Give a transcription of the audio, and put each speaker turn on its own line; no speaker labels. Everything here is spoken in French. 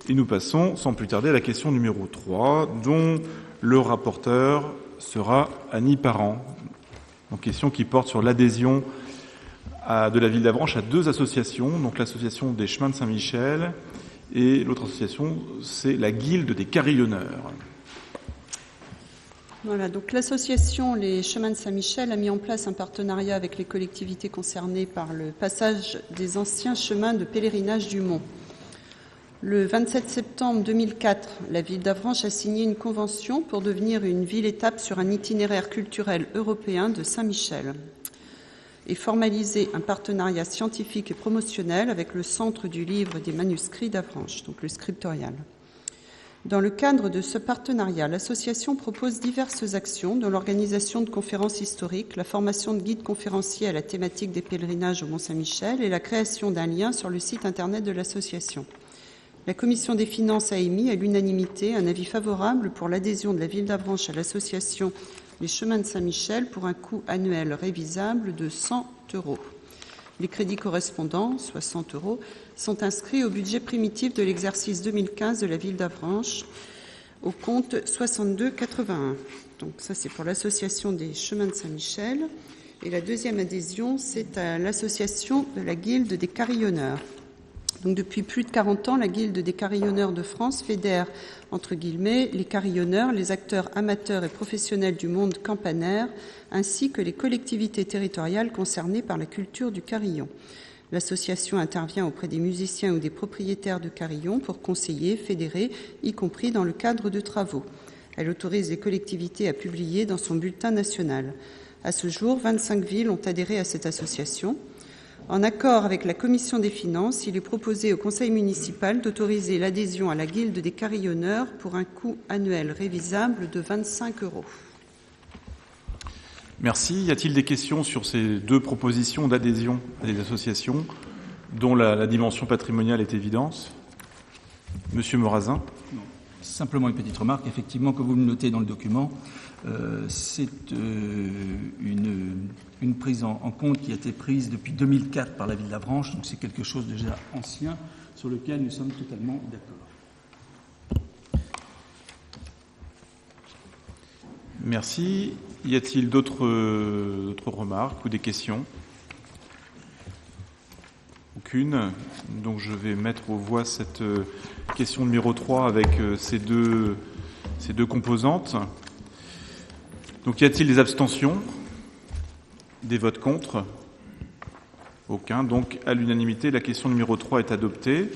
Et nous passons sans plus tarder à la question numéro 3, dont le rapporteur sera Annie Parent. Donc, question qui porte sur l'adhésion de la ville d'Avranches à 2 associations, donc l'association des Chemins de Saint-Michel et l'autre association, c'est la Guilde des Carillonneurs.
Voilà, donc l'association Les Chemins de Saint-Michel a mis en place un partenariat avec les collectivités concernées par le passage des anciens chemins de pèlerinage du Mont. Le 27 septembre 2004, la ville d'Avranches a signé une convention pour devenir une ville-étape sur un itinéraire culturel européen de Saint-Michel et formalisé un partenariat scientifique et promotionnel avec le Centre du livre et des manuscrits d'Avranches, donc le Scriptorial. Dans le cadre de ce partenariat, l'association propose diverses actions, dont l'organisation de conférences historiques, la formation de guides conférenciers à la thématique des pèlerinages au Mont-Saint-Michel et la création d'un lien sur le site internet de l'association. La Commission des finances a émis à l'unanimité un avis favorable pour l'adhésion de la ville d'Avranches à l'association Les Chemins de Saint-Michel pour un coût annuel révisable de 100 €. Les crédits correspondants, 60 €, sont inscrits au budget primitif de l'exercice 2015 de la ville d'Avranches, au compte 6281. Donc ça, c'est pour l'association des Chemins de Saint-Michel. Et la deuxième adhésion, c'est à l'association de la Guilde des Carillonneurs. Donc depuis plus de 40 ans, la Guilde des Carillonneurs de France fédère, entre guillemets, les carillonneurs, les acteurs amateurs et professionnels du monde campanaire, ainsi que les collectivités territoriales concernées par la culture du carillon. L'association intervient auprès des musiciens ou des propriétaires de carillons pour conseiller, fédérer, y compris dans le cadre de travaux. Elle autorise les collectivités à publier dans son bulletin national. À ce jour, 25 villes ont adhéré à cette association. En accord avec la Commission des finances, il est proposé au Conseil municipal d'autoriser l'adhésion à la Guilde des Carillonneurs pour un coût annuel révisable de 25 €.
Merci. Y a-t-il des questions sur ces 2 propositions d'adhésion à des associations dont la dimension patrimoniale est évidente ? Monsieur Morazin.
Non. Simplement une petite remarque. Effectivement, comme vous le notez dans le document, c'est une prise en compte qui a été prise depuis 2004 par la ville d'Avranches. Donc c'est quelque chose déjà ancien sur lequel nous sommes totalement d'accord.
Merci. Y a-t-il d'autres remarques ou des questions ? Aucune. Donc je vais mettre aux voix cette question numéro 3 avec ces deux composantes. Donc y a-t-il des abstentions ? Des votes contre ? Aucun. Donc à l'unanimité, la question numéro 3 est adoptée.